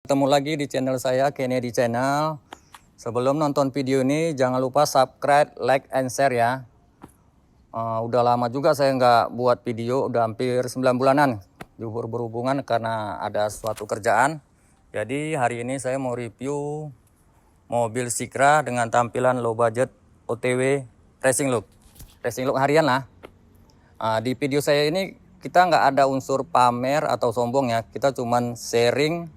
Ketemu lagi di channel saya, Kennedy Channel. Sebelum nonton video ini, jangan lupa subscribe, like, and share ya. Udah lama juga saya nggak buat video, udah hampir 9 bulanan berhubungan karena ada suatu kerjaan. Jadi hari ini saya mau review mobil Sikra dengan tampilan low budget OTW racing look harian lah. Di video saya ini kita nggak ada unsur pamer atau sombong ya, kita cuman sharing,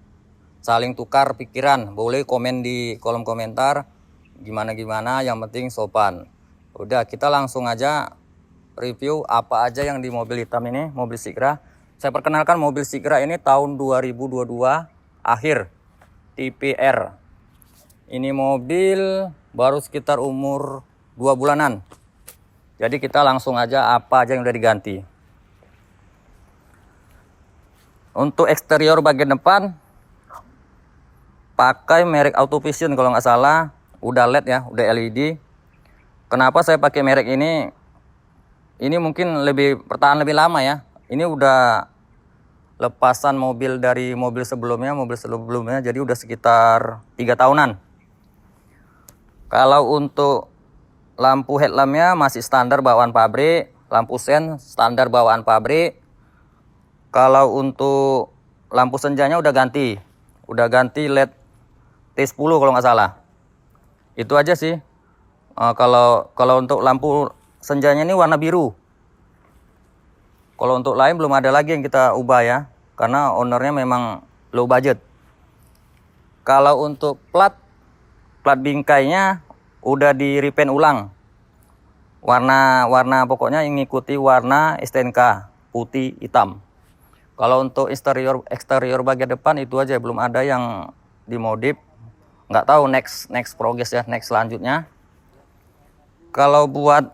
saling tukar pikiran. Boleh komen di kolom komentar gimana-gimana, yang penting sopan. Udah, kita langsung aja review apa aja yang di mobil hitam ini, mobil Sikra. Saya perkenalkan, mobil Sikra ini tahun 2022 akhir, tipe R. Ini mobil baru sekitar umur 2 bulanan. Jadi kita langsung aja apa aja yang udah diganti. Untuk eksterior bagian depan pakai merek Auto Vision kalau nggak salah, udah LED ya, udah LED. Kenapa saya pakai merek ini? Ini mungkin lebih bertahan lebih lama ya. Ini udah lepasan mobil dari mobil sebelumnya, jadi udah sekitar 3 tahunan. Kalau untuk lampu headlampnya masih standar bawaan pabrik, lampu sen standar bawaan pabrik. Kalau untuk lampu senjanya udah ganti LED T10 kalau nggak salah. Itu aja sih. Kalau untuk lampu senjanya ini warna biru. Kalau untuk lain belum ada lagi yang kita ubah ya, karena ownernya memang low budget. Kalau untuk plat bingkainya udah di repaint ulang. Warna pokoknya ngikuti warna STNK, putih hitam. Kalau untuk eksterior bagian depan itu aja, belum ada yang dimodif. Nggak tahu next progress ya, next selanjutnya. Kalau buat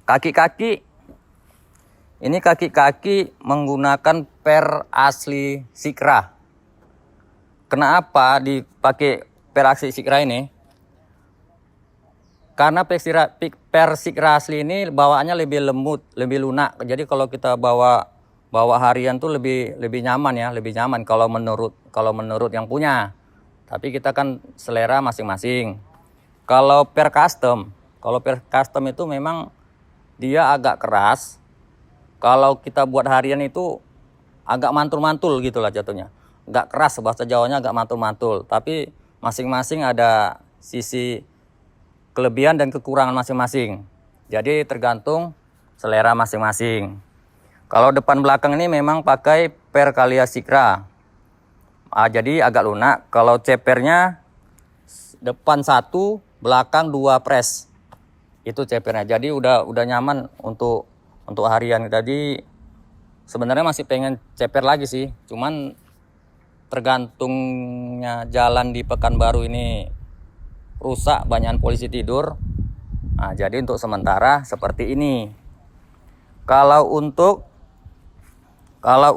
kaki-kaki, ini kaki-kaki menggunakan per asli Sikra. Kenapa dipakai per asli Sikra ini? Karena per Sikra asli ini bawaannya lebih lembut, lebih lunak. Jadi kalau kita bawa harian tuh lebih nyaman ya, lebih nyaman kalau menurut yang punya. Tapi kita kan selera masing-masing. Kalau per custom itu memang dia agak keras. Kalau kita buat harian itu agak mantul-mantul gitulah jatuhnya. Agak keras, bahasa Jawanya agak mantul-mantul. Tapi masing-masing ada sisi kelebihan dan kekurangan masing-masing. Jadi tergantung selera masing-masing. Kalau depan belakang ini memang pakai per Kalia Sikra. Jadi agak lunak. Kalau cepernya depan 1, belakang 2 press. Itu cepernya. Jadi udah nyaman untuk harian. Jadi sebenarnya masih pengen ceper lagi sih. Cuman tergantungnya jalan di Pekanbaru ini rusak, banyak polisi tidur. Jadi untuk sementara seperti ini. Kalau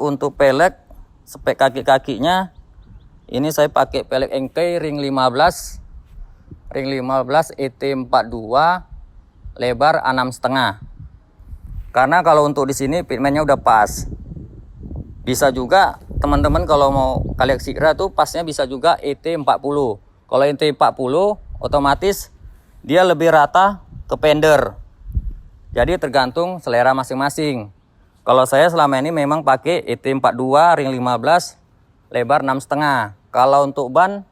untuk pelek, spek kaki-kakinya ini saya pakai pelek Enkei ring 15 ET42 lebar 6,5. Karena kalau untuk di sini pitmannya udah pas. Bisa juga teman-teman kalau mau kalian Sikra tuh pasnya bisa juga ET40. Kalau ET40 otomatis dia lebih rata ke fender. Jadi tergantung selera masing-masing. Kalau saya selama ini memang pakai ET42 ring 15 lebar 6,5. Kalau untuk ban,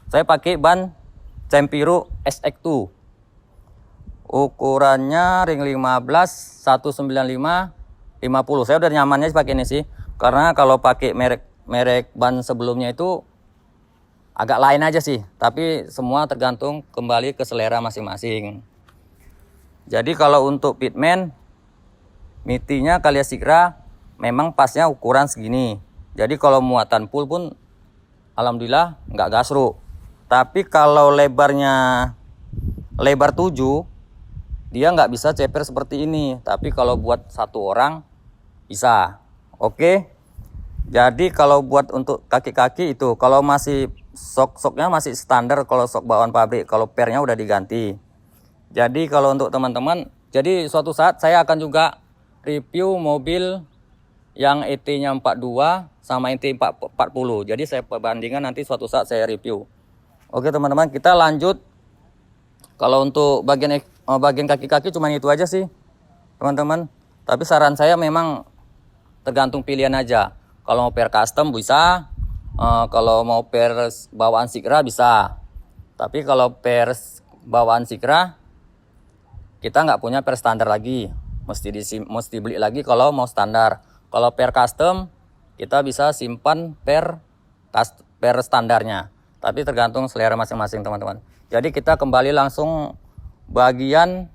saya pakai ban Cempiro SX2. Ukurannya ring 15 195 50. Saya udah nyamannya pakai ini sih. Karena kalau pakai merek ban sebelumnya itu agak lain aja sih. Tapi semua tergantung kembali ke selera masing-masing. Jadi kalau untuk pitman, mitinya Kalia Sikra memang pasnya ukuran segini. Jadi kalau muatan full pun alhamdulillah nggak gasruk. Tapi kalau lebarnya lebar 7, dia nggak bisa ceper seperti ini. Tapi kalau buat 1 orang bisa. Oke. Jadi kalau buat untuk kaki-kaki itu, kalau masih sok-soknya masih standar kalau sok bawaan pabrik. Kalau pernya udah diganti. Jadi kalau untuk teman-teman, jadi suatu saat saya akan juga review mobil yang ET-nya 42 sama ET 40. Jadi saya perbandingan nanti suatu saat saya review. Oke teman-teman, kita lanjut. Kalau untuk bagian kaki-kaki cuma itu aja sih teman-teman. Tapi saran saya memang tergantung pilihan aja. Kalau mau pair custom bisa, kalau mau pair bawaan Sikra bisa. Tapi kalau pair bawaan Sikra kita nggak punya pair standar lagi, mesti beli lagi kalau mau standar. Kalau pair custom kita bisa simpan pair standarnya, tapi tergantung selera masing-masing teman-teman. Jadi kita kembali langsung bagian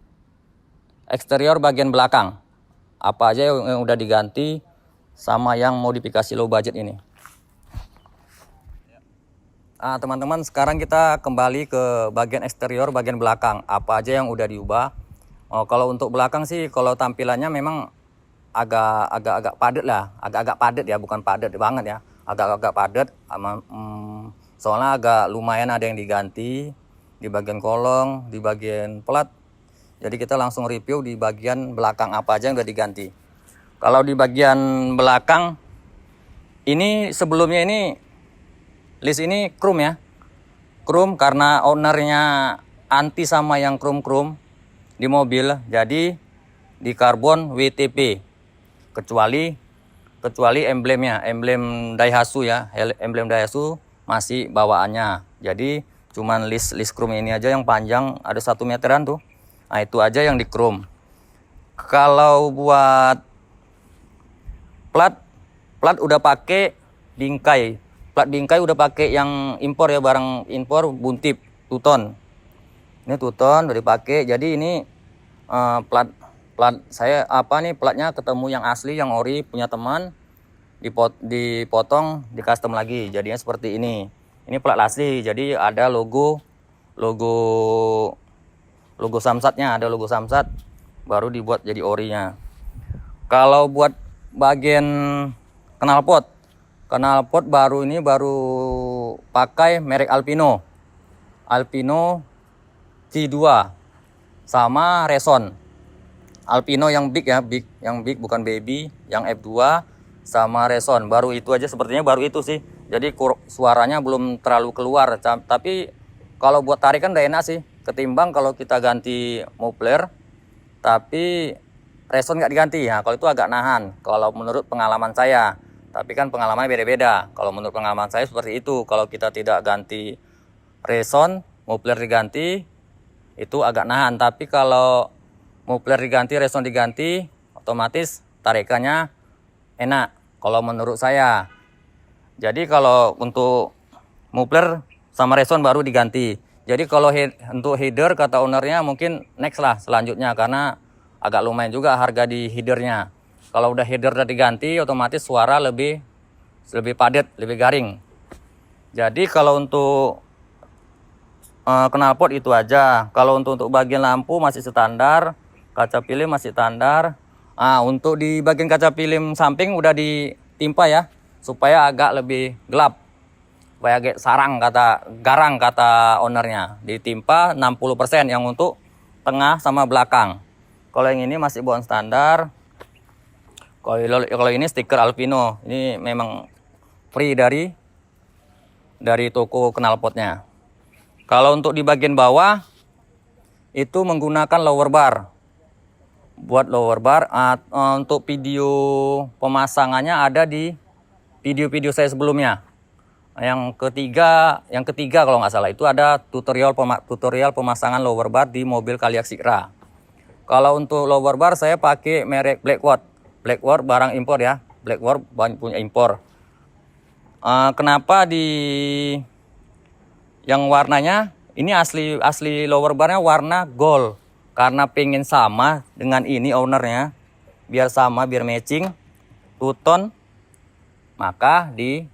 eksterior bagian belakang, apa aja yang udah diganti sama yang modifikasi low budget ini. Teman-teman, sekarang kita kembali ke bagian eksterior bagian belakang, apa aja yang udah diubah. Kalau untuk belakang sih, kalau tampilannya memang agak padat lah, agak padat ya, bukan padat banget ya, agak padat. Soalnya agak lumayan ada yang diganti di bagian kolong, di bagian plat. Jadi kita langsung review di bagian belakang apa aja yang udah diganti. Kalau di bagian belakang ini sebelumnya ini list ini chrome ya, chrome karena ownernya anti sama yang chrome di mobil, jadi di karbon WTP kecuali emblemnya, emblem Daihatsu ya, emblem Daihatsu masih bawaannya. Jadi cuman list chrome ini aja yang panjang ada 1 meteran tuh. Nah itu aja yang di chrome. Kalau buat plat udah pakai bingkai. Plat bingkai udah pakai yang impor ya, barang impor Buntip Tuton. Ini Tuton udah dipakai. Jadi ini plat saya platnya ketemu yang asli, yang ori punya teman, dipotong, di custom lagi. Jadinya seperti ini. Ini plat asli. Jadi ada logo Samsatnya, ada logo Samsat, baru dibuat jadi orinya. Kalau buat bagian knalpot baru pakai merek Alpino V2 sama Reson. Alpino yang big ya, yang big bukan baby, yang F2 sama Reson. Baru itu aja, sepertinya baru itu sih. Jadi suaranya belum terlalu keluar, tapi kalau buat tarikan udah enak sih, ketimbang kalau kita ganti muffler tapi Reson nggak diganti ya. Kalau itu agak nahan kalau menurut pengalaman saya, tapi kan pengalamannya beda-beda. Kalau menurut pengalaman saya seperti itu, kalau kita tidak ganti Reson, muffler diganti, itu agak nahan. Tapi kalau muffler diganti, Reson diganti, otomatis tarikannya enak kalau menurut saya. Jadi kalau untuk muffler sama Reson baru diganti. Jadi kalau untuk header kata ownernya mungkin next lah selanjutnya, karena agak lumayan juga harga di headernya. Kalau udah header udah diganti, otomatis suara lebih padat, lebih garing. Jadi kalau untuk knalpot itu aja. Kalau untuk bagian lampu masih standar, kaca film masih standar. Untuk di bagian kaca film samping udah ditimpa ya, supaya agak lebih gelap, supaya agak garang kata ownernya. Ditimpa 60% yang untuk tengah sama belakang. Kalau yang ini masih bawaan standar. Kalau ini stiker Alpino, ini memang free dari toko knalpotnya. Kalau untuk di bagian bawah itu menggunakan lower bar. Buat lower bar, untuk video pemasangannya ada di video-video saya sebelumnya. Yang ketiga kalau nggak salah itu ada tutorial pemasangan lower bar di mobil Kaliak Sikra. Kalau untuk lower bar saya pakai merek Blackworth barang impor ya. Blackworth punya impor. Kenapa yang warnanya ini asli lower barnya warna gold, karena pengen sama dengan ini ownernya, biar matching Tuton, maka di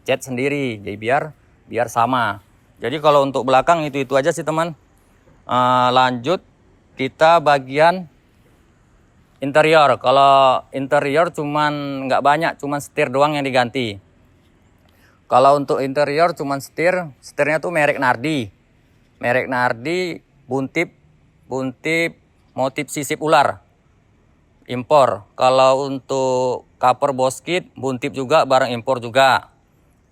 cat sendiri jadi biar sama. Jadi kalau untuk belakang itu aja sih teman. Lanjut kita bagian interior. Kalau interior cuman nggak banyak, cuman setir doang yang diganti. Kalau untuk interior cuman setirnya tuh merek Nardi Buntip motif sisip ular impor. Kalau untuk cover boskit, buntip juga, barang impor juga.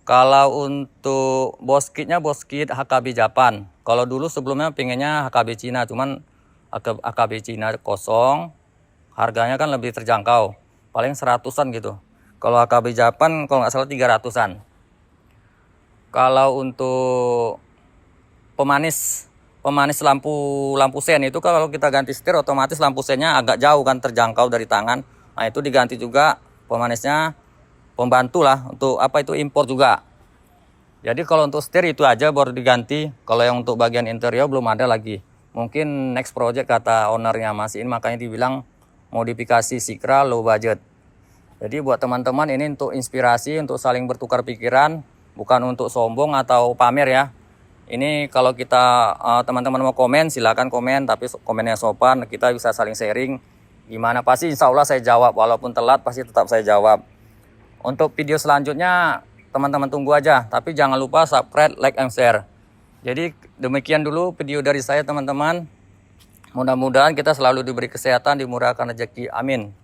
Kalau untuk boskitnya boskit HKB Japan. Kalau dulu sebelumnya pengennya HKB Cina, cuman HKB Cina kosong, harganya kan lebih terjangkau, paling 100-an gitu. Kalau HKB Japan kalau nggak salah 300-an. Kalau untuk pemanis lampu sen itu kalau kita ganti setir otomatis lampu sennya agak jauh kan, terjangkau dari tangan. Nah itu diganti juga pemanisnya, pembantu lah untuk apa itu impor juga. Jadi kalau untuk setir itu aja baru diganti. Kalau yang untuk bagian interior belum ada lagi. Mungkin next project kata ownernya Mas ini, makanya dibilang modifikasi Sikra low budget. Jadi buat teman-teman ini untuk inspirasi, untuk saling bertukar pikiran, bukan untuk sombong atau pamer ya. Ini kalau kita teman-teman mau komen silakan komen, tapi komennya sopan, kita bisa saling sharing. Gimana pasti insya Allah saya jawab, walaupun telat pasti tetap saya jawab. Untuk video selanjutnya teman-teman tunggu aja, tapi jangan lupa subscribe, like, and share. Jadi demikian dulu video dari saya teman-teman. Mudah-mudahan kita selalu diberi kesehatan, dimurahkan rezeki. Amin.